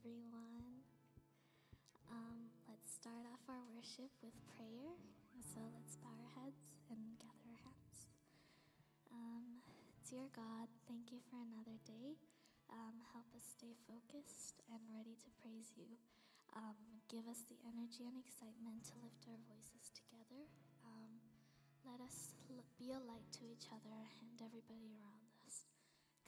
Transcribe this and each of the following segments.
everyone. Let's start off our worship with prayer. So let's bow our heads and gather our hands. Dear God, thank you for another day. Help us stay focused and ready to praise you. Give us the energy and excitement to lift our voices together. Let us be a light to each other and everybody around us.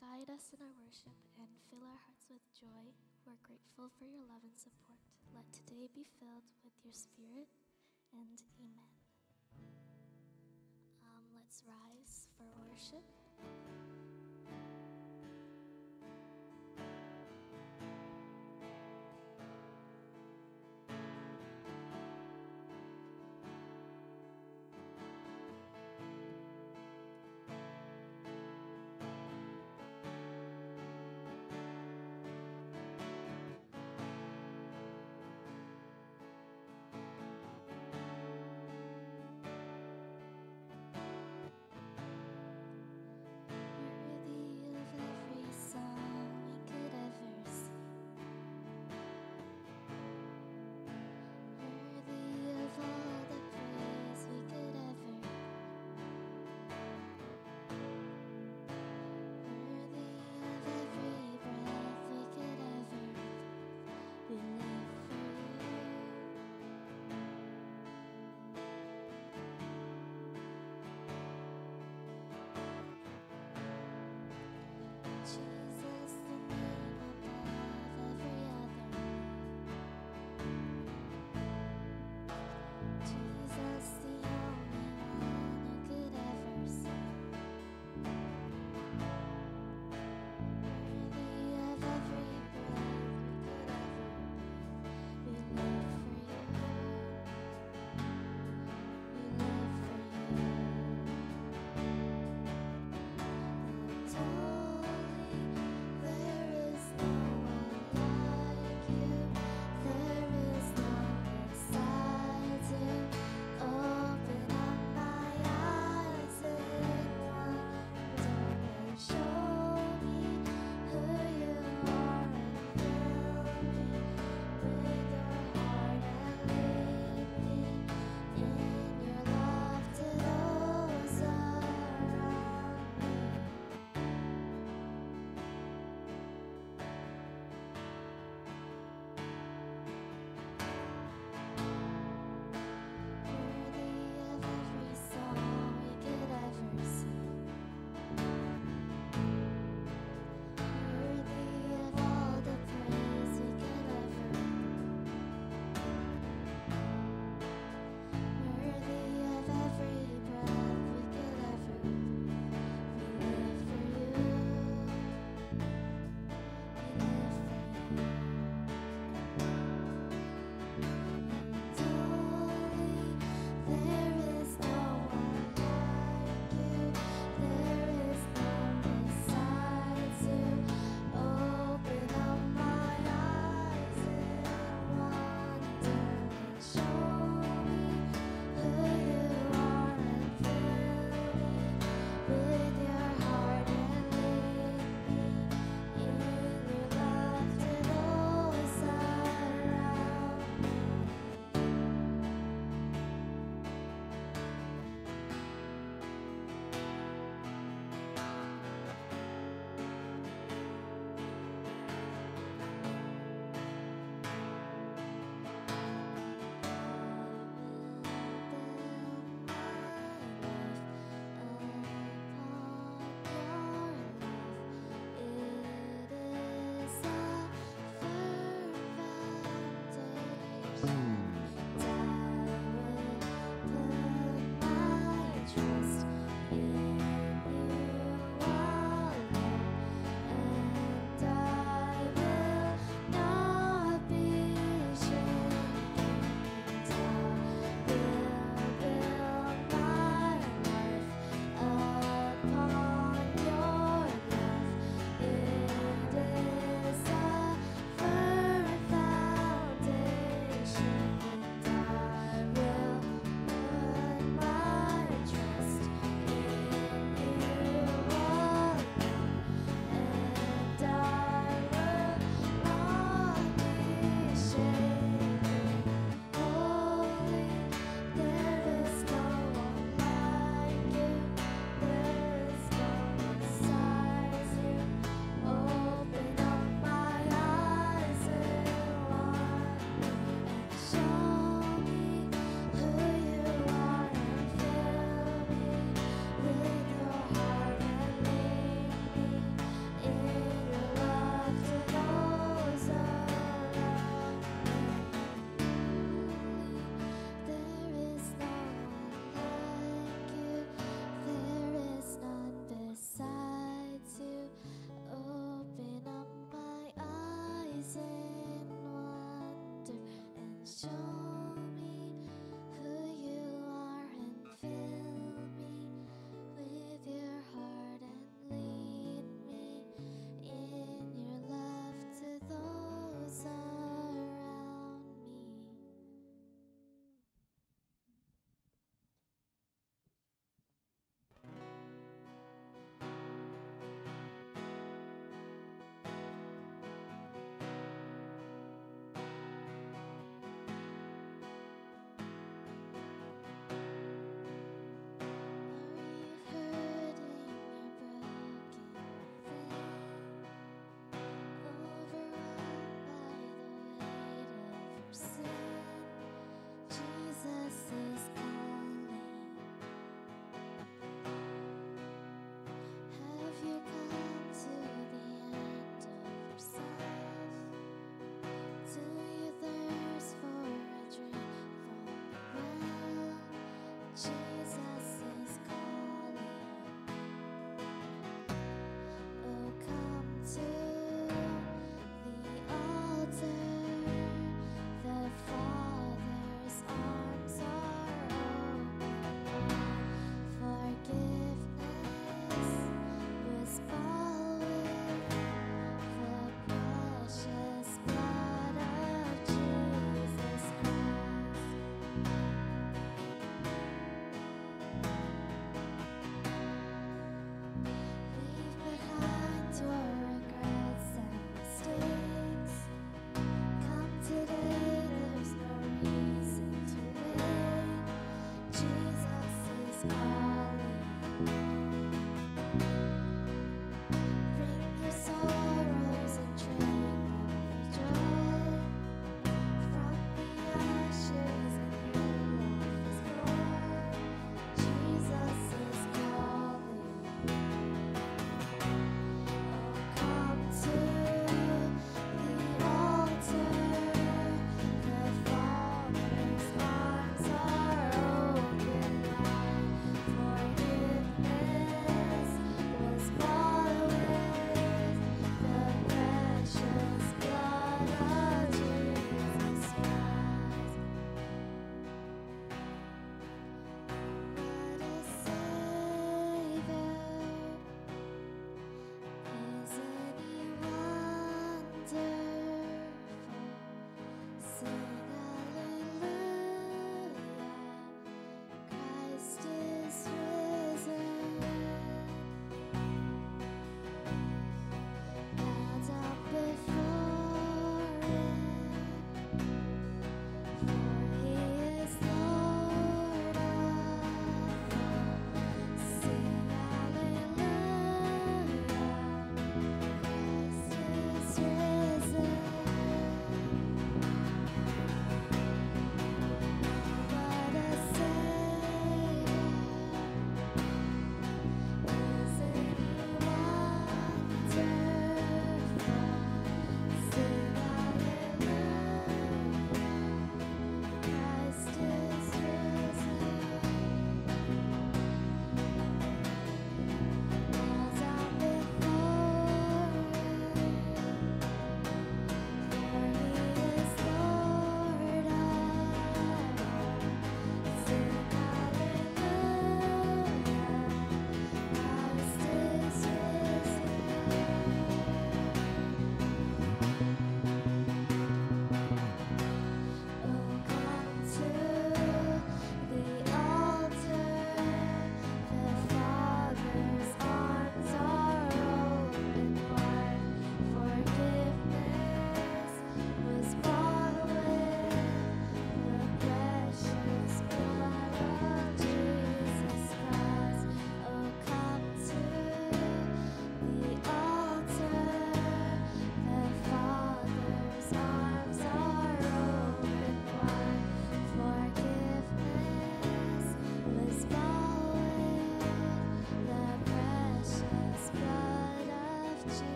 Guide us in our worship and fill our hearts with joy. We're grateful for your love and support. Let today be filled with your spirit, and amen. Let's rise for worship. Your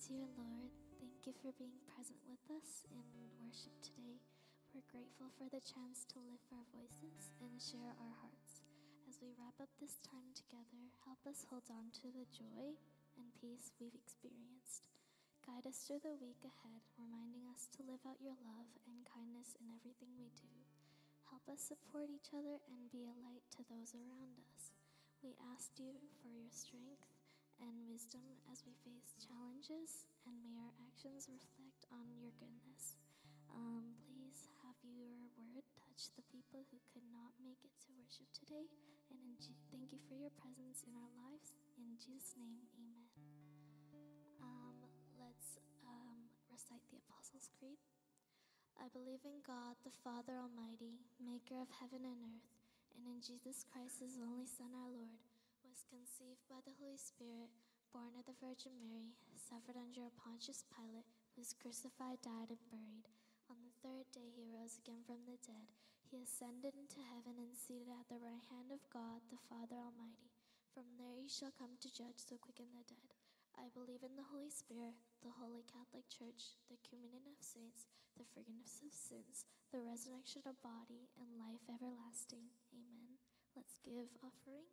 Dear Lord, thank you for being present with us in worship today. We're grateful for the chance to lift our voices and share our hearts. As we wrap up this time together, help us hold on to the joy and peace we've experienced. Guide us through the week ahead, reminding us to live out your love and kindness in everything we do. Help us support each other and be a light to those around us. We ask you for your strength and wisdom as we face challenges, and may our actions reflect on your goodness. Please have your word touch the people who could not make it to worship today, and thank you for your presence in our lives. In Jesus' name, amen. Let's recite the Apostles' Creed. I believe in God, the Father Almighty, maker of heaven and earth, and in Jesus Christ, his only Son, our Lord, was conceived by the Holy Spirit, born of the Virgin Mary, suffered under Pontius Pilate, was crucified, died, and buried. On the third day he rose again from the dead. He ascended into heaven and seated at the right hand of God, the Father Almighty. From there he shall come to judge the quick and the dead. I believe in the Holy Spirit, the Holy Catholic Church, the communion of saints, the forgiveness of sins, the resurrection of body, and life everlasting. Amen. Let's give offering.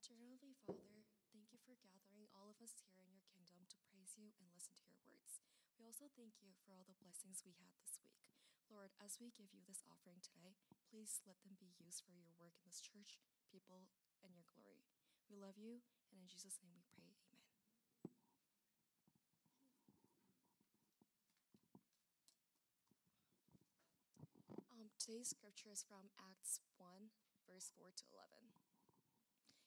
Dear Heavenly Father, thank you for gathering all of us here in your kingdom to praise you and listen to your words. We also thank you for all the blessings we had this week. Lord, as we give you this offering today, please let them be used for your work in this church, people, and your glory. We love you, and in Jesus' name we pray, amen. Today's scripture is from Acts 1, verse 4 to 11.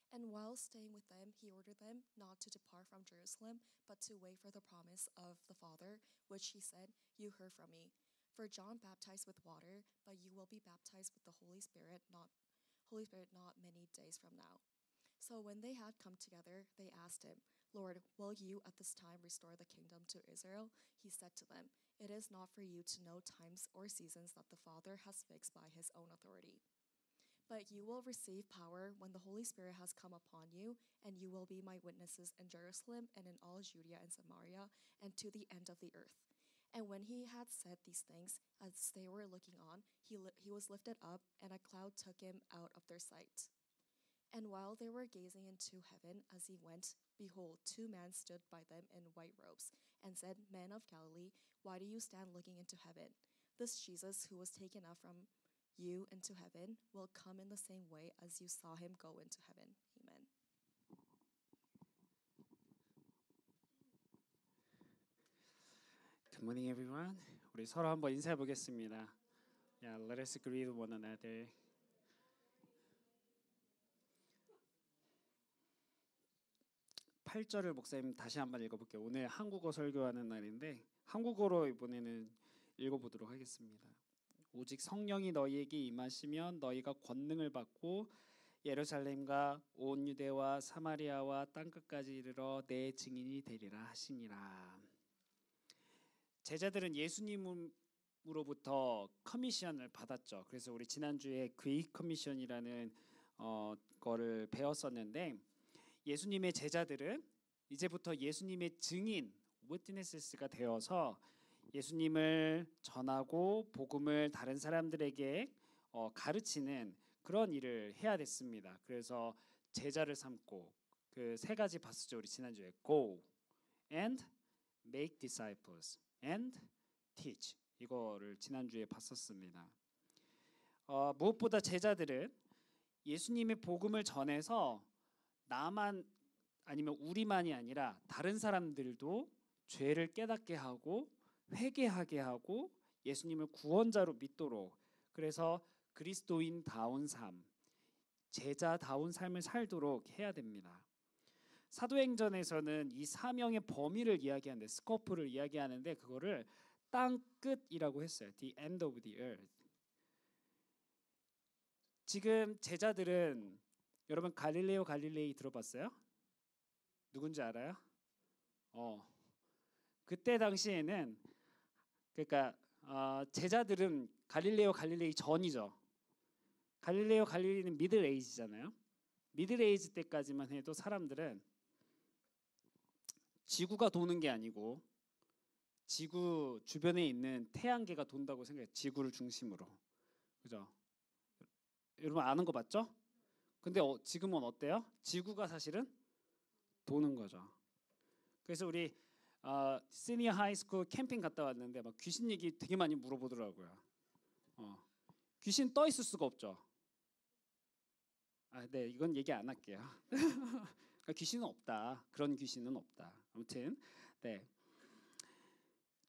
And while staying with them, he ordered them not to depart from Jerusalem, but to wait for the promise of the Father, which he said, "You heard from me. For John baptized with water, but you will be baptized with the Holy Spirit not many days from now." So when they had come together, they asked him, "Lord, will you at this time restore the kingdom to Israel?" He said to them, "It is not for you to know times or seasons that the Father has fixed by his own authority. But you will receive power when the Holy Spirit has come upon you, and you will be my witnesses in Jerusalem and in all Judea and Samaria and to the end of the earth." And when he had said these things, as they were looking on, he was lifted up, and a cloud took him out of their sight. And while they were gazing into heaven as he went, behold, two men stood by them in white robes, and said, "Men of Galilee, why do you stand looking into heaven? This Jesus who was taken up from you into heaven will come in the same way as you saw him go into heaven." Amen. Good morning, everyone. 우리 서로 한번 인사해 보겠습니다. Yeah, let us greet one another. 팔절을 목사님 다시 한번 읽어볼게요. 오늘 한국어 설교하는 날인데 한국어로 이번에는 읽어보도록 하겠습니다. "오직 성령이 너희에게 임하시면 너희가 권능을 받고 예루살렘과 온 유대와 사마리아와 땅끝까지 이르러 내 증인이 되리라 하시니라." 제자들은 예수님으로부터 커미션을 받았죠. 그래서 우리 지난주에 그레이트 커미션이라는 거를 배웠었는데, 예수님의 제자들은 이제부터 예수님의 증인 witnesses가 되어서 예수님을 전하고 복음을 다른 사람들에게 가르치는 그런 일을 해야 됐습니다. 그래서 제자를 삼고 그 세 가지 봤었죠. 우리 지난주에 go and make disciples and teach, 이거를 지난주에 봤었습니다. 무엇보다 제자들은 예수님의 복음을 전해서 나만 아니면 우리만이 아니라 다른 사람들도 죄를 깨닫게 하고 회개하게 하고 예수님을 구원자로 믿도록, 그래서 그리스도인다운 삶, 제자다운 삶을 살도록 해야 됩니다. 사도행전에서는 이 사명의 범위를 이야기하는데, 스코프를 이야기하는데, 그거를 땅 끝이라고 했어요. The end of the earth. 지금 제자들은, 여러분 갈릴레오 갈릴레이 들어봤어요? 누군지 알아요? 그때 당시에는, 그러니까 제자들은 갈릴레오 갈릴레이 전이죠. 갈릴레오 갈릴레이는 미들 에이지잖아요. 미들 에이지 때까지만 해도 사람들은 지구가 도는 게 아니고 지구 주변에 있는 태양계가 돈다고 생각해요. 지구를 중심으로. 그죠? 여러분 아는 거 맞죠? 근데 지금은 어때요? 지구가 사실은 도는 거죠. 그래서 우리 시니어 하이스쿨 캠핑 갔다 왔는데 막 귀신 얘기 되게 많이 물어보더라고요. 귀신 떠 있을 수가 없죠. 네, 이건 얘기 안 할게요. 그러니까 귀신은 없다. 그런 귀신은 없다. 아무튼 네.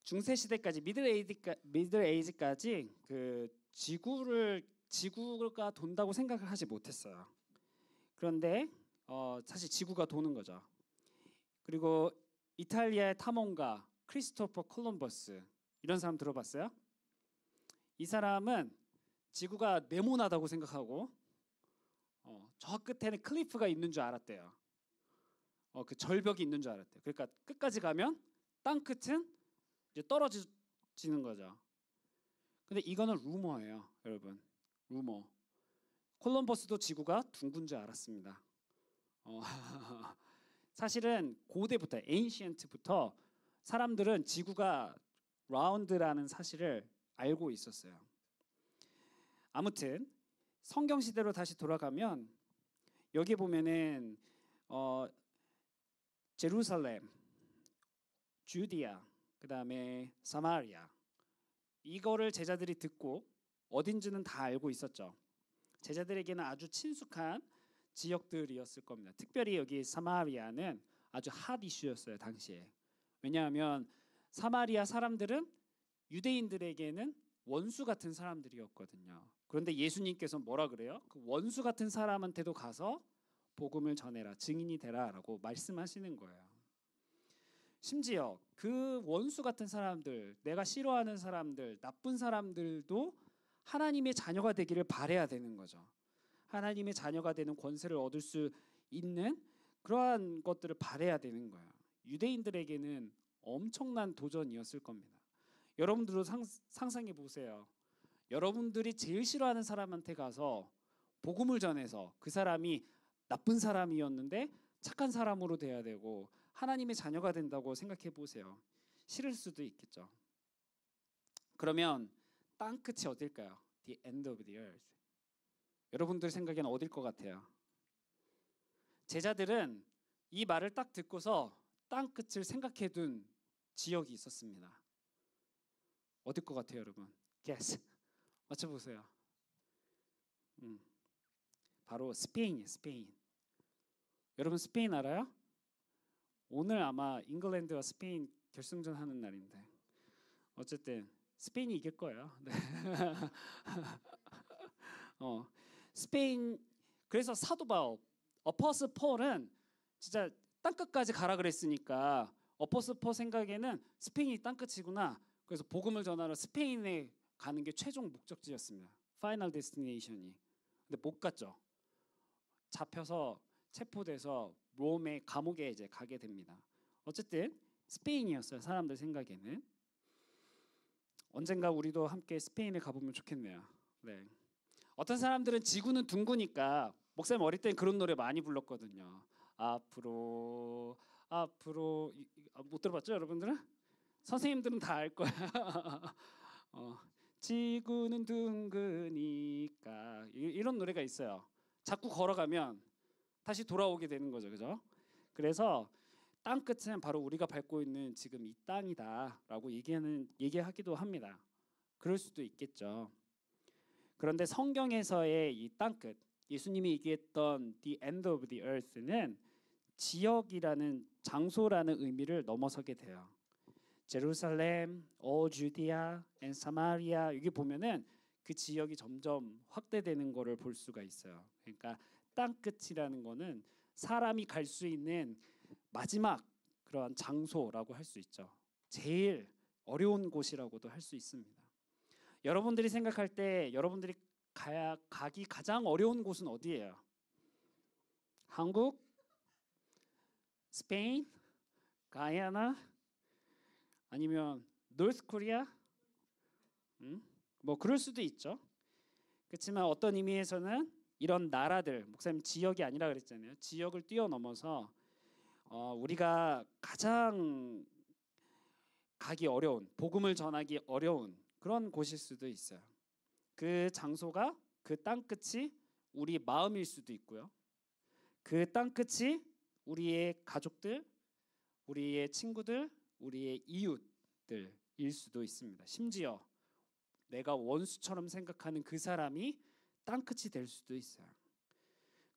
중세 시대까지 미들 에이지까지 그 지구가 돈다고 생각을 하지 못했어요. 그런데 사실 지구가 도는 거죠. 그리고 이탈리아의 탐험가 크리스토퍼 콜럼버스, 이런 사람 들어봤어요? 이 사람은 지구가 네모나다고 생각하고 저 끝에는 클리프가 있는 줄 알았대요. 그 절벽이 있는 줄 알았대요. 그러니까 끝까지 가면 땅 끝은 이제 떨어지는 거죠. 근데 이거는 루머예요, 여러분. 루머. 콜럼버스도 지구가 둥근 줄 알았습니다. 사실은 고대부터, 에인시언트부터 사람들은 지구가 라운드라는 사실을 알고 있었어요. 아무튼 성경 시대로 다시 돌아가면 여기 보면은 제루살렘, 주디아, 그다음에 사마리아, 이거를 제자들이 듣고 어딘지는 다 알고 있었죠. 제자들에게는 아주 친숙한 지역들이었을 겁니다. 특별히 여기 사마리아는 아주 핫 이슈였어요, 당시에. 왜냐하면 사마리아 사람들은 유대인들에게는 원수 같은 사람들이었거든요. 그런데 예수님께서 뭐라 그래요? 그 원수 같은 사람한테도 가서 복음을 전해라, 증인이 되라라고 말씀하시는 거예요. 심지어 그 원수 같은 사람들, 내가 싫어하는 사람들, 나쁜 사람들도 하나님의 자녀가 되기를 바라야 되는 거죠. 하나님의 자녀가 되는 권세를 얻을 수 있는 그러한 것들을 바라야 되는 거예요. 유대인들에게는 엄청난 도전이었을 겁니다. 여러분들도 상상해 보세요. 여러분들이 제일 싫어하는 사람한테 가서 복음을 전해서 그 사람이 나쁜 사람이었는데 착한 사람으로 돼야 되고 하나님의 자녀가 된다고 생각해 보세요. 싫을 수도 있겠죠. 그러면 땅 끝이 어딜까요? The end of the earth. 여러분들 생각에는 어딜 것 같아요? 제자들은 이 말을 딱 듣고서 땅 끝을 생각해 둔 지역이 있었습니다. 어딜 것 같아요, 여러분? Guess. 맞춰보세요. 바로 스페인이에요, 스페인. 여러분 스페인 알아요? 오늘 아마 잉글랜드와 스페인 결승전 하는 날인데 어쨌든 스페인이 이길 거예요. 네. 스페인. 그래서 사도 바울 어퍼스 폴은 진짜 땅끝까지 가라 그랬으니까 어퍼스 폴 생각에는 스페인이 땅끝이구나. 그래서 복음을 전하러 스페인에 가는 게 최종 목적지였습니다. 파이널 데스티네이션이. 근데 못 갔죠. 잡혀서 체포돼서 롬의 감옥에 이제 가게 됩니다. 어쨌든 스페인이었어요. 사람들 생각에는. 언젠가 우리도 함께 스페인에 가보면 좋겠네요. 네. 어떤 사람들은 지구는 둥그니까 목사님 어릴 땐 그런 노래 많이 불렀거든요. 앞으로 못 들어봤죠, 여러분들은? 선생님들은 다 알 거야. 지구는 둥그니까 이런 노래가 있어요. 자꾸 걸어가면 다시 돌아오게 되는 거죠, 그죠? 그래서 땅 끝은 바로 우리가 밟고 있는 지금 이 땅이다라고 얘기하기도 합니다. 그럴 수도 있겠죠. 그런데 성경에서의 이 땅 끝, 예수님이 얘기했던 the end of the earth는 지역이라는 장소라는 의미를 넘어서게 돼요. 제루살렘, 주디아, 앤 사마리아 여기 보면은 그 지역이 점점 확대되는 거를 볼 수가 있어요. 그러니까 땅 끝이라는 거는 사람이 갈 수 있는 마지막 그런 장소라고 할 수 있죠. 제일 어려운 곳이라고도 할 수 있습니다. 여러분들이 생각할 때 여러분들이 가기 가장 어려운 곳은 어디예요? 한국? 스페인? 가야나? 아니면 노스 코리아? 뭐 그럴 수도 있죠. 그렇지만 어떤 의미에서는 이런 나라들, 목사님 지역이 아니라 그랬잖아요. 지역을 뛰어넘어서 우리가 가장 가기 어려운, 복음을 전하기 어려운 그런 곳일 수도 있어요. 그 장소가 그 땅 끝이 우리 마음일 수도 있고요. 그 땅 끝이 우리의 가족들, 우리의 친구들, 우리의 이웃들일 수도 있습니다. 심지어 내가 원수처럼 생각하는 그 사람이 땅 끝이 될 수도 있어요.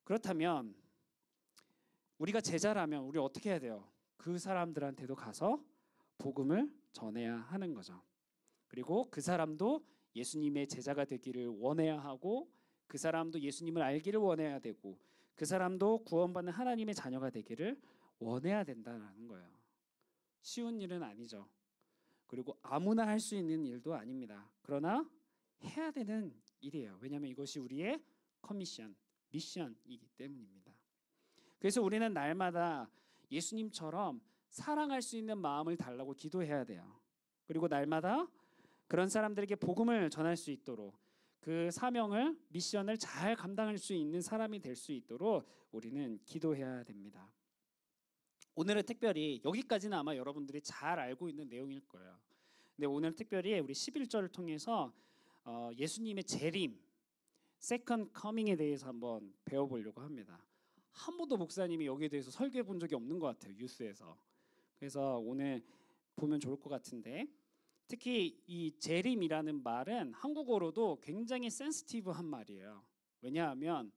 그렇다면 우리가 제자라면 우리 어떻게 해야 돼요? 그 사람들한테도 가서 복음을 전해야 하는 거죠. 그리고 그 사람도 예수님의 제자가 되기를 원해야 하고 그 사람도 예수님을 알기를 원해야 되고 그 사람도 구원받는 하나님의 자녀가 되기를 원해야 된다는 거예요. 쉬운 일은 아니죠. 그리고 아무나 할 수 있는 일도 아닙니다. 그러나 해야 되는 일이에요. 왜냐하면 이것이 우리의 커미션, 미션이기 때문입니다. 그래서 우리는 날마다 예수님처럼 사랑할 수 있는 마음을 달라고 기도해야 돼요. 그리고 날마다 그런 사람들에게 복음을 전할 수 있도록 그 사명을, 미션을 잘 감당할 수 있는 사람이 될 수 있도록 우리는 기도해야 됩니다. 오늘은 특별히 여기까지는 아마 여러분들이 잘 알고 있는 내용일 거예요. 근데 오늘 특별히 우리 11절을 통해서 예수님의 재림, 세컨드 커밍에 대해서 한번 배워보려고 합니다. 한 번도 목사님이 여기에 대해서 설교해 본 적이 없는 것 같아요, 뉴스에서. 그래서 오늘 보면 좋을 것 같은데, 특히 이 재림이라는 말은 한국어로도 굉장히 센시티브한 말이에요. 왜냐하면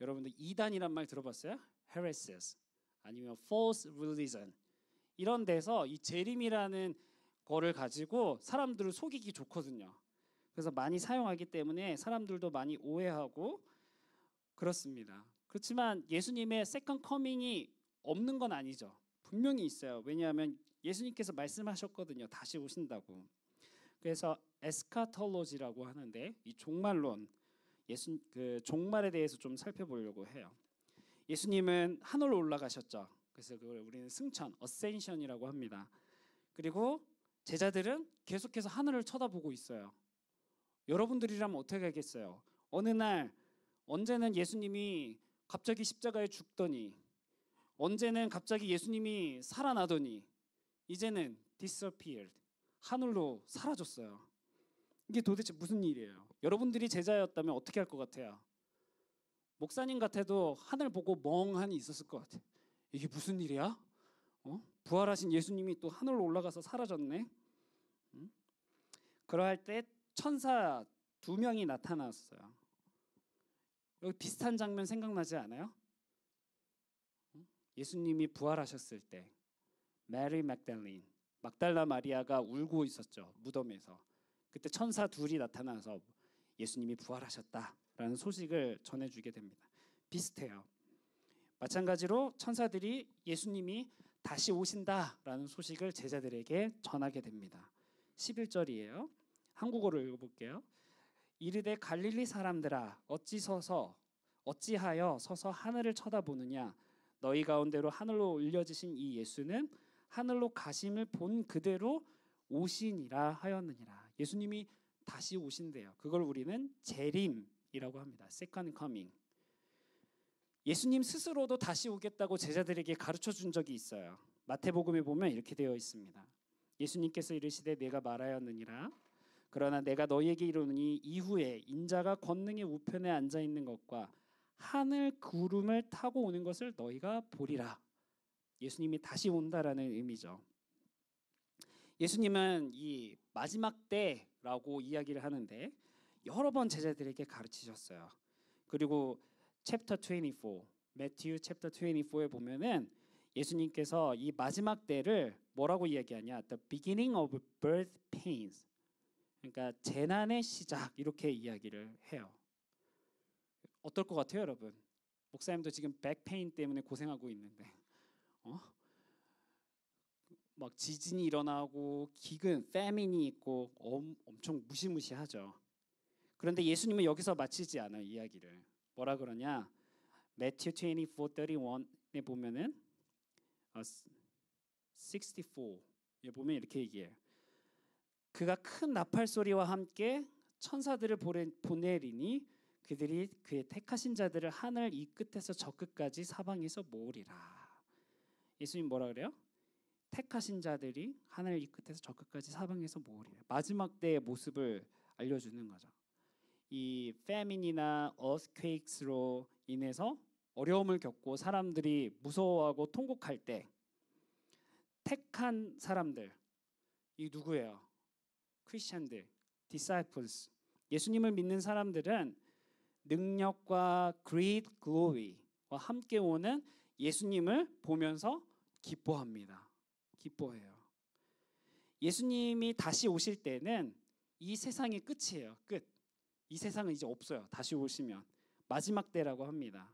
여러분들 이단이란 말 들어봤어요? heresies 아니면 false religion 이런 데서 이 재림이라는 거를 가지고 사람들을 속이기 좋거든요. 그래서 많이 사용하기 때문에 사람들도 많이 오해하고 그렇습니다. 그렇지만 예수님의 세컨드 커밍이 없는 건 아니죠. 분명히 있어요. 왜냐하면 예수님께서 말씀하셨거든요. 다시 오신다고. 그래서 에스카톨로지라고 하는데 이 종말론, 그 종말에 대해서 좀 살펴보려고 해요. 예수님은 하늘로 올라가셨죠. 그래서 그걸 우리는 승천, 어센션이라고 합니다. 그리고 제자들은 계속해서 하늘을 쳐다보고 있어요. 여러분들이라면 어떻게 하겠어요? 어느 날 언제는 예수님이 갑자기 십자가에 죽더니, 언제는 갑자기 예수님이 살아나더니, 이제는 disappeared, 하늘로 사라졌어요. 이게 도대체 무슨 일이에요? 여러분들이 제자였다면 어떻게 할 것 같아요? 목사님 같아도 하늘 보고 멍하니 있었을 것 같아요. 이게 무슨 일이야? 부활하신 예수님이 또 하늘로 올라가서 사라졌네. 그러할 때 천사 2명이 나타났어요. 여기 비슷한 장면 생각나지 않아요? 예수님이 부활하셨을 때 메리 맥달린, 막달라 마리아가 울고 있었죠. 무덤에서. 그때 천사 2이 나타나서 예수님이 부활하셨다라는 소식을 전해주게 됩니다. 비슷해요. 마찬가지로 천사들이 예수님이 다시 오신다라는 소식을 제자들에게 전하게 됩니다. 11절이에요. 한국어로 읽어볼게요. 이르되 갈릴리 사람들아 어찌하여 서서 하늘을 쳐다보느냐. 너희 가운데로 하늘로 올려지신 이 예수는 하늘로 가심을 본 그대로 오시니라 하였느니라. 예수님이 다시 오신대요. 그걸 우리는 재림이라고 합니다. Second coming. 예수님 스스로도 다시 오겠다고 제자들에게 가르쳐 준 적이 있어요. 마태복음에 보면 이렇게 되어 있습니다. 예수님께서 이르시되 내가 말하였느니라. 그러나 내가 너희에게 이르노니 이후에 인자가 권능의 우편에 앉아 있는 것과 하늘 구름을 타고 오는 것을 너희가 보리라. 예수님이 다시 온다라는 의미죠. 예수님은 이 마지막 때라고 이야기를 하는데 여러 번 제자들에게 가르치셨어요. 그리고 챕터 24, 매튜 챕터 24에 보면은 예수님께서 이 마지막 때를 뭐라고 이야기하냐? The beginning of birth pains. 그러니까 재난의 시작 이렇게 이야기를 해요. 어떨 것 같아요, 여러분? 목사님도 지금 백페인 때문에 고생하고 있는데, 막 지진이 일어나고 기근, 패민이 있고 엄청 무시무시하죠. 그런데 예수님은 여기서 마치지 않아요, 이야기를. 뭐라 그러냐? 매튜 24:31에 보면은 64에 보면 이렇게 얘기해요. 그가 큰 나팔 소리와 함께 천사들을 보내리니 그들이 그의 택하신 자들을 하늘 이 끝에서 저 끝까지 사방에서 모으리라. 예수님 뭐라 그래요? 택하신 자들이 하늘 이 끝에서 저 끝까지 사방에서 모으리라. 마지막 때의 모습을 알려주는 거죠. 이 패민이나 earthquakes로 인해서 어려움을 겪고 사람들이 무서워하고 통곡할 때 택한 사람들, 이 누구예요? 크리스천들, disciples. 예수님을 믿는 사람들은 능력과 great glory와 함께 오는 예수님을 보면서 기뻐합니다. 기뻐해요. 예수님이 다시 오실 때는 이 세상의 끝이에요. 끝. 이 세상은 이제 없어요. 다시 오시면 마지막 때라고 합니다.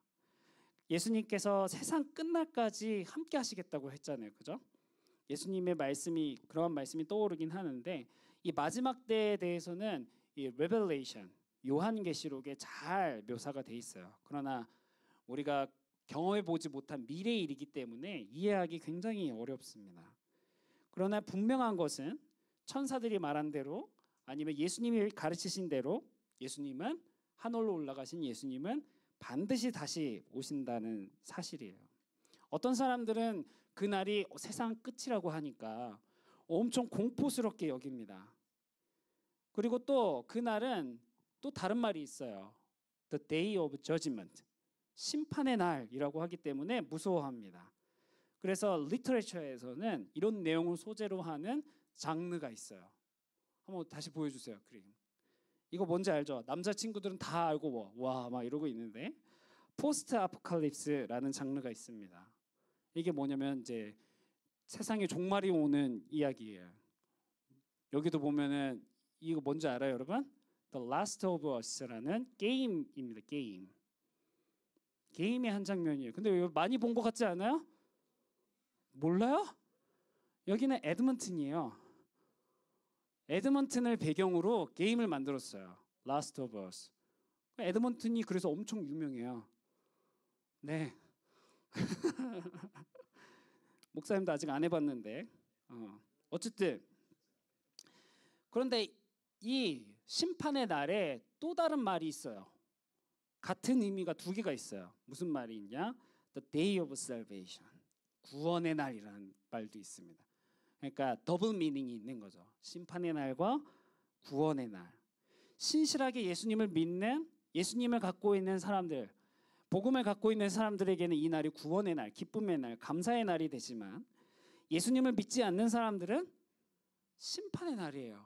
예수님께서 세상 끝날까지 함께 하시겠다고 했잖아요. 그죠? 예수님의 말씀이 그런 말씀이 떠오르긴 하는데 이 마지막 때에 대해서는 이 레벨레이션, 요한계시록에 잘 묘사가 돼 있어요. 그러나 우리가 경험해 보지 못한 미래의 일이기 때문에 이해하기 굉장히 어렵습니다. 그러나 분명한 것은 천사들이 말한 대로 아니면 예수님이 가르치신 대로 예수님은 하늘로 올라가신 예수님은 반드시 다시 오신다는 사실이에요. 어떤 사람들은 그날이 세상 끝이라고 하니까 엄청 공포스럽게 여깁니다. 그리고 또 그날은 또 다른 말이 있어요. The day of judgment. 심판의 날이라고 하기 때문에 무서워합니다. 그래서 리터레처에서는 이런 내용을 소재로 하는 장르가 있어요. 한번 다시 보여주세요. 그림. 이거 뭔지 알죠? 남자친구들은 다 알고 와 막 이러고 있는데 포스트 아포칼립스라는 장르가 있습니다. 이게 뭐냐면 이제 세상에 종말이 오는 이야기예요. 여기도 보면은 이거 뭔지 알아요, 여러분? The Last of Us라는 게임입니다. 게임의 한 장면이에요. 근데 이거 많이 본 것 같지 않아요? 몰라요? 여기는 에드먼튼이에요. 에드먼튼을 배경으로 게임을 만들었어요. Last of Us. 에드먼튼이 그래서 엄청 유명해요. 네. 목사님도 아직 안 해봤는데 어쨌든 그런데 이 심판의 날에 또 다른 말이 있어요. 같은 의미가 두 개가 있어요. 무슨 말이 있냐? The day of salvation. 구원의 날이라는 말도 있습니다. 그러니까 더블 미닝이 있는 거죠. 심판의 날과 구원의 날. 신실하게 예수님을 믿는, 예수님을 갖고 있는 사람들, 복음을 갖고 있는 사람들에게는 이 날이 구원의 날, 기쁨의 날, 감사의 날이 되지만 예수님을 믿지 않는 사람들은 심판의 날이에요.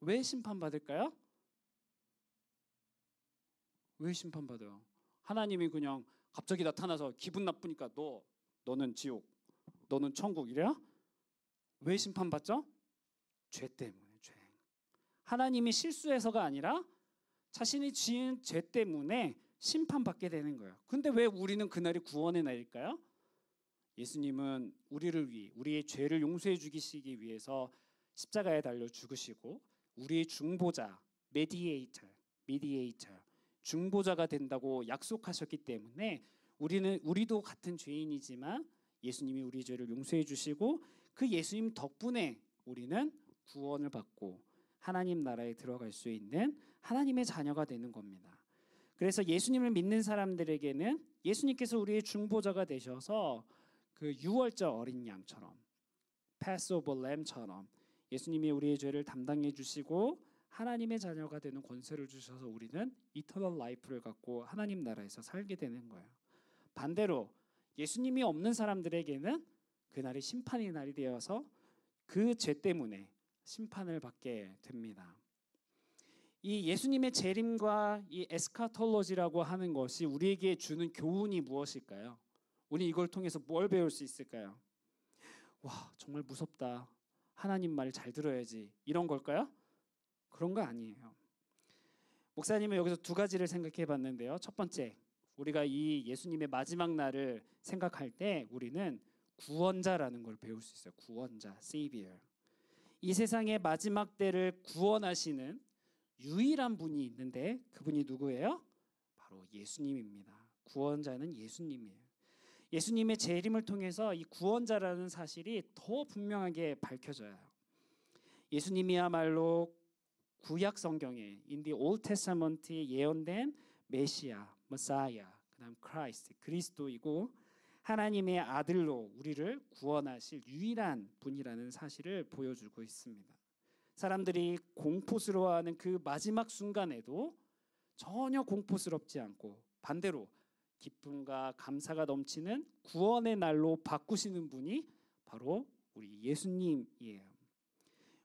왜 심판받을까요? 왜 심판받아요? 하나님이 그냥 갑자기 나타나서 기분 나쁘니까 너는 지옥, 너는 천국 이래요? 왜 심판받죠? 죄 때문에. 죄. 하나님이 실수해서가 아니라 자신이 지은 죄 때문에 심판받게 되는 거예요. 근데 왜 우리는 그날이 구원의 날일까요? 예수님은 우리를 위해, 우리의 죄를 용서해 주시기 위해서 십자가에 달려 죽으시고 우리의 중보자, 메디에이터, 중보자가 된다고 약속하셨기 때문에 우리도 같은 죄인이지만 예수님이 우리의 죄를 용서해 주시고 그 예수님 덕분에 우리는 구원을 받고 하나님 나라에 들어갈 수 있는 하나님의 자녀가 되는 겁니다. 그래서 예수님을 믿는 사람들에게는 예수님께서 우리의 중보자가 되셔서 그 유월절 어린 양처럼, 패스오버 램처럼 예수님이 우리의 죄를 담당해 주시고 하나님의 자녀가 되는 권세를 주셔서 우리는 이터널 라이프를 갖고 하나님 나라에서 살게 되는 거예요. 반대로 예수님이 없는 사람들에게는 그날이 심판의 날이 되어서 그 죄 때문에 심판을 받게 됩니다. 이 예수님의 재림과 이 에스카톨로지라고 하는 것이 우리에게 주는 교훈이 무엇일까요? 우리 이걸 통해서 뭘 배울 수 있을까요? 와, 정말 무섭다. 하나님 말 잘 들어야지. 이런 걸까요? 그런 거 아니에요. 목사님은 여기서 두 가지를 생각해 봤는데요. 첫 번째, 우리가 이 예수님의 마지막 날을 생각할 때 우리는 구원자라는 걸 배울 수 있어요. 구원자, Savior. 이 세상의 마지막 때를 구원하시는 유일한 분이 있는데 그분이 누구예요? 바로 예수님입니다. 구원자는 예수님이에요. 예수님의 재림을 통해서 이 구원자라는 사실이 더 분명하게 밝혀져요. 예수님이야말로 구약 성경에 in the Old Testament에 예언된 메시아, 머사야, 그다음 크라이스트, 그리스도이고 하나님의 아들로 우리를 구원하실 유일한 분이라는 사실을 보여주고 있습니다. 사람들이 공포스러워하는 그 마지막 순간에도 전혀 공포스럽지 않고 반대로 기쁨과 감사가 넘치는 구원의 날로 바꾸시는 분이 바로 우리 예수님이에요.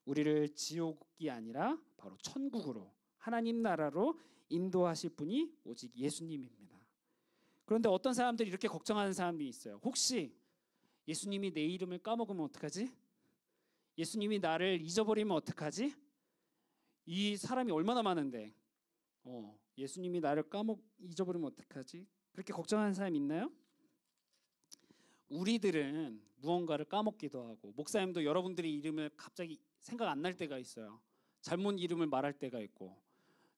우리를 지옥이 아니라 바로 천국으로 하나님 나라로 인도하실 분이 오직 예수님입니다. 그런데 어떤 사람들이 이렇게 걱정하는 사람이 있어요. 혹시 예수님이 내 이름을 까먹으면 어떡하지? 예수님이 나를 잊어버리면 어떡하지? 이 사람이 얼마나 많은데 예수님이 나를 잊어버리면 어떡하지? 그렇게 걱정하는 사람이 있나요? 우리들은 무언가를 까먹기도 하고 목사님도 여러분들의 이름을 갑자기 생각 안 날 때가 있어요. 잘못 이름을 말할 때가 있고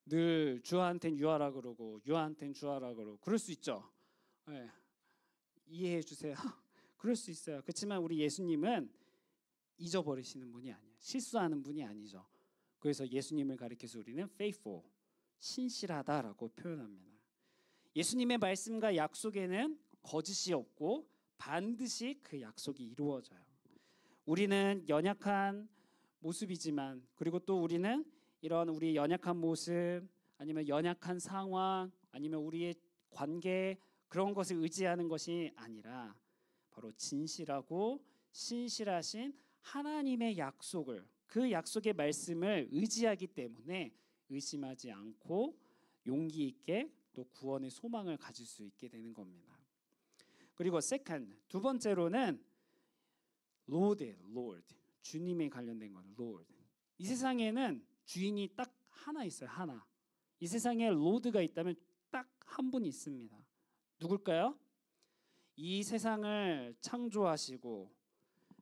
늘 주아한텐 유아라 그러고 유아한텐 주아라 그러고 그럴 수 있죠. 네. 이해해 주세요. 그럴 수 있어요. 그렇지만 우리 예수님은 잊어버리시는 분이 아니에요. 실수하는 분이 아니죠. 그래서 예수님을 가리켜서 우리는 faithful, 신실하다라고 표현합니다. 예수님의 말씀과 약속에는 거짓이 없고 반드시 그 약속이 이루어져요. 우리는 연약한 모습이지만 그리고 또 우리는 이런 우리 연약한 모습 아니면 연약한 상황 아니면 우리의 관계 그런 것을 의지하는 것이 아니라 바로 진실하고 신실하신 하나님의 약속을 그 약속의 말씀을 의지하기 때문에 의심하지 않고 용기 있게 또 구원의 소망을 가질 수 있게 되는 겁니다. 그리고 second, 두 번째로는 Lord, 주님에 관련된 거는 Lord. 이 세상에는 주인이 딱 하나 있어요. 하나. 이 세상에 Lord가 있다면 딱 한 분이 있습니다. 누굴까요? 이 세상을 창조하시고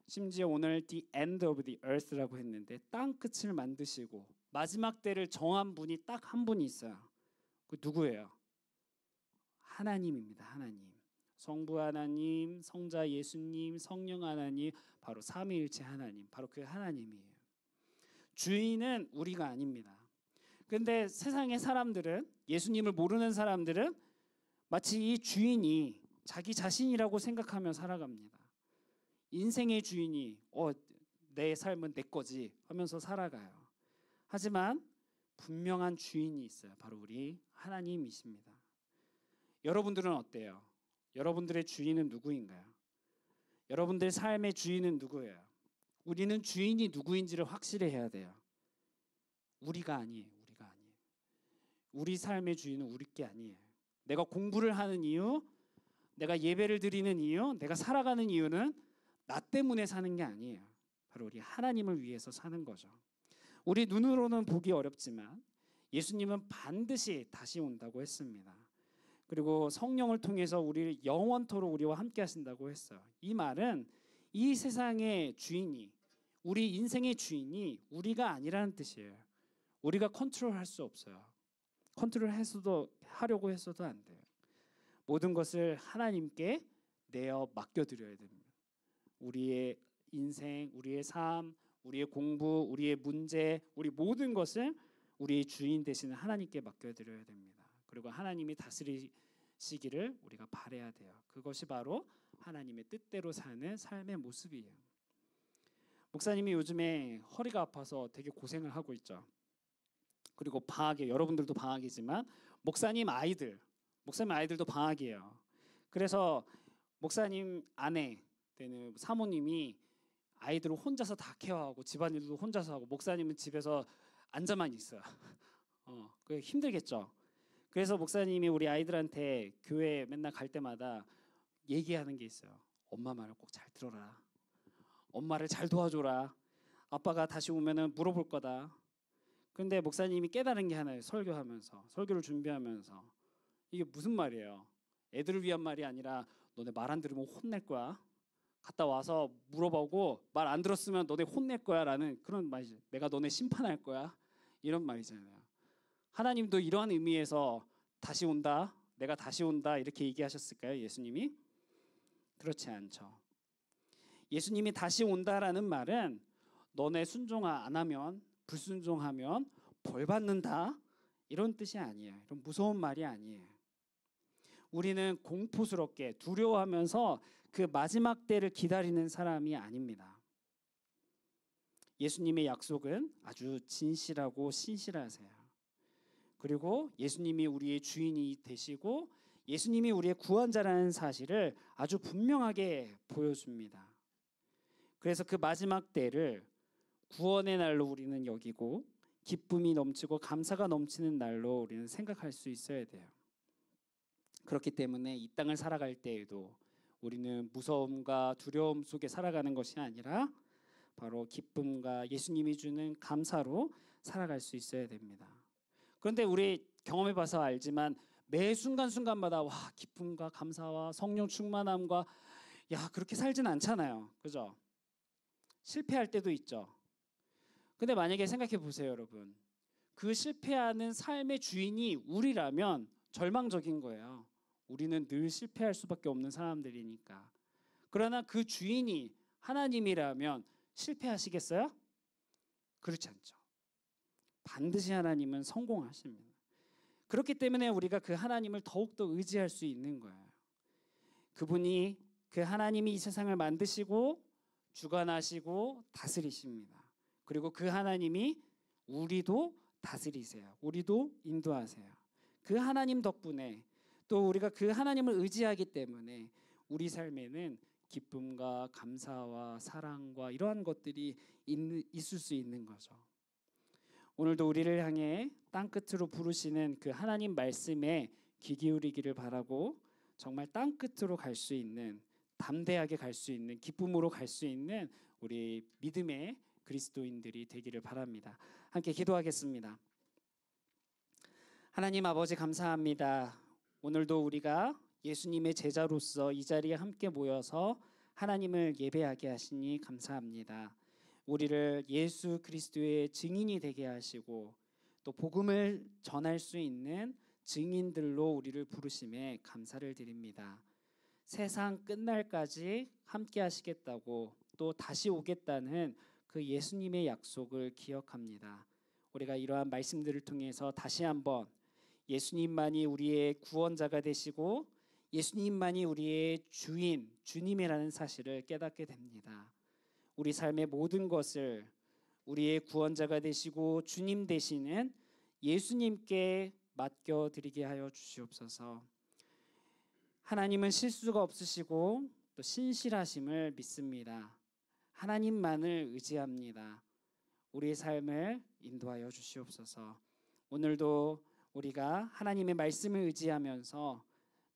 심지어 오늘 the end of the earth라고 했는데 땅 끝을 만드시고 마지막 때를 정한 분이 딱 한 분이 있어요. 그 누구예요? 하나님입니다. 하나님. 성부 하나님, 성자 예수님, 성령 하나님, 바로 삼위일체 하나님, 바로 그 하나님이에요. 주인은 우리가 아닙니다. 근데 세상의 사람들은, 예수님을 모르는 사람들은 마치 이 주인이 자기 자신이라고 생각하며 살아갑니다. 인생의 주인이 내 삶은 내 거지 하면서 살아가요. 하지만 분명한 주인이 있어요. 바로 우리 하나님이십니다. 여러분들은 어때요? 여러분들의 주인은 누구인가요? 여러분들 삶의 주인은 누구예요? 우리는 주인이 누구인지를 확실히 해야 돼요. 우리가 아니에요. 우리 삶의 주인은 우리 게 아니에요. 내가 공부를 하는 이유, 내가 예배를 드리는 이유, 내가 살아가는 이유는 나 때문에 사는 게 아니에요. 바로 우리 하나님을 위해서 사는 거죠. 우리 눈으로는 보기 어렵지만 예수님은 반드시 다시 온다고 했습니다. 그리고 성령을 통해서 우리를 영원토록 우리와 함께 하신다고 했어요. 이 말은 이 세상의 주인이, 우리 인생의 주인이 우리가 아니라는 뜻이에요. 우리가 컨트롤할 수 없어요. 하려고 했어도 안 돼요. 모든 것을 하나님께 내어 맡겨드려야 됩니다. 우리의 인생, 우리의 삶, 우리의 공부, 우리의 문제, 우리 모든 것을 우리의 주인 되시는 하나님께 맡겨드려야 됩니다. 그리고 하나님이 다스리시기를 우리가 바라야 돼요. 그것이 바로 하나님의 뜻대로 사는 삶의 모습이에요. 목사님이 요즘에 허리가 아파서 되게 고생을 하고 있죠. 그리고 방학에, 여러분들도 방학이지만 목사님 아이들도 방학이에요. 그래서 목사님 아내 되는 사모님이 아이들을 혼자서 다 케어하고 집안일도 혼자서 하고 목사님은 집에서 앉아만 있어요. 그게 힘들겠죠. 그래서 목사님이 우리 아이들한테 교회 맨날 갈 때마다 얘기하는 게 있어요. 엄마 말을 꼭 잘 들어라. 엄마를 잘 도와줘라. 아빠가 다시 오면은 물어볼 거다. 근데 목사님이 깨달은 게 하나예요. 설교를 준비하면서 이게 무슨 말이에요? 애들을 위한 말이 아니라 너네 말 안 들으면 혼낼 거야. 갔다 와서 물어보고 말 안 들었으면 너네 혼낼 거야 라는 그런 말이죠. 내가 너네 심판할 거야. 이런 말이잖아요. 하나님도 이러한 의미에서 다시 온다, 내가 다시 온다 이렇게 얘기하셨을까요? 예수님이? 그렇지 않죠. 예수님이 다시 온다라는 말은 너네 순종 안 하면, 불순종하면 벌 받는다 이런 뜻이 아니에요. 이런 무서운 말이 아니에요. 우리는 공포스럽게 두려워하면서 그 마지막 때를 기다리는 사람이 아닙니다. 예수님의 약속은 아주 진실하고 신실하세요. 그리고 예수님이 우리의 주인이 되시고 예수님이 우리의 구원자라는 사실을 아주 분명하게 보여줍니다. 그래서 그 마지막 때를 구원의 날로 우리는 여기고 기쁨이 넘치고 감사가 넘치는 날로 우리는 생각할 수 있어야 돼요. 그렇기 때문에 이 땅을 살아갈 때에도 우리는 무서움과 두려움 속에 살아가는 것이 아니라 바로 기쁨과 예수님이 주는 감사로 살아갈 수 있어야 됩니다. 그런데 우리 경험해봐서 알지만 매 순간순간마다 기쁨과 감사와 성령 충만함과 그렇게 살진 않잖아요. 그죠? 실패할 때도 있죠. 근데 만약에 생각해 보세요, 여러분. 그 실패하는 삶의 주인이 우리라면 절망적인 거예요. 우리는 늘 실패할 수밖에 없는 사람들이니까. 그러나 그 주인이 하나님이라면 실패하시겠어요? 그렇지 않죠. 반드시 하나님은 성공하십니다. 그렇기 때문에 우리가 그 하나님을 더욱더 의지할 수 있는 거예요. 그 하나님이 이 세상을 만드시고 주관하시고 다스리십니다. 그리고 그 하나님이 우리도 다스리세요. 우리도 인도하세요. 그 하나님 덕분에 또 우리가 그 하나님을 의지하기 때문에 우리 삶에는 기쁨과 감사와 사랑과 이러한 것들이 있을 수 있는 거죠. 오늘도 우리를 향해 땅끝으로 부르시는 그 하나님 말씀에 귀 기울이기를 바라고 정말 땅끝으로 갈 수 있는, 담대하게 갈 수 있는, 기쁨으로 갈 수 있는 우리 믿음의 그리스도인들이 되기를 바랍니다. 함께 기도하겠습니다. 하나님 아버지 감사합니다. 오늘도 우리가 예수님의 제자로서 이 자리에 함께 모여서 하나님을 예배하게 하시니 감사합니다. 우리를 예수 그리스도의 증인이 되게 하시고 또 복음을 전할 수 있는 증인들로 우리를 부르심에 감사를 드립니다. 세상 끝날까지 함께 하시겠다고 또 다시 오겠다는 그 예수님의 약속을 기억합니다. 우리가 이러한 말씀들을 통해서 다시 한번 예수님만이 우리의 구원자가 되시고 예수님만이 우리의 주인, 주님이라는 사실을 깨닫게 됩니다. 우리 삶의 모든 것을 우리의 구원자가 되시고 주님 되시는 예수님께 맡겨드리게 하여 주시옵소서. 하나님은 실수가 없으시고 또 신실하심을 믿습니다. 하나님만을 의지합니다. 우리의 삶을 인도하여 주시옵소서. 오늘도 우리가 하나님의 말씀을 의지하면서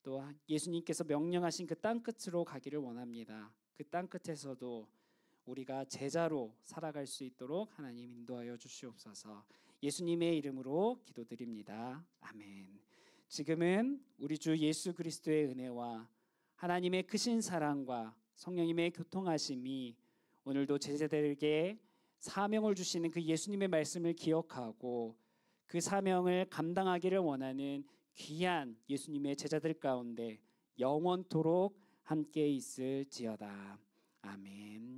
또 예수님께서 명령하신 그 땅끝으로 가기를 원합니다. 그 땅끝에서도 우리가 제자로 살아갈 수 있도록 하나님 인도하여 주시옵소서. 예수님의 이름으로 기도드립니다. 아멘. 지금은 우리 주 예수 그리스도의 은혜와 하나님의 크신 사랑과 성령님의 교통하심이 오늘도 제자들에게 사명을 주시는 그 예수님의 말씀을 기억하고 그 사명을 감당하기를 원하는 귀한 예수님의 제자들 가운데 영원토록 함께 있을지어다. 아멘.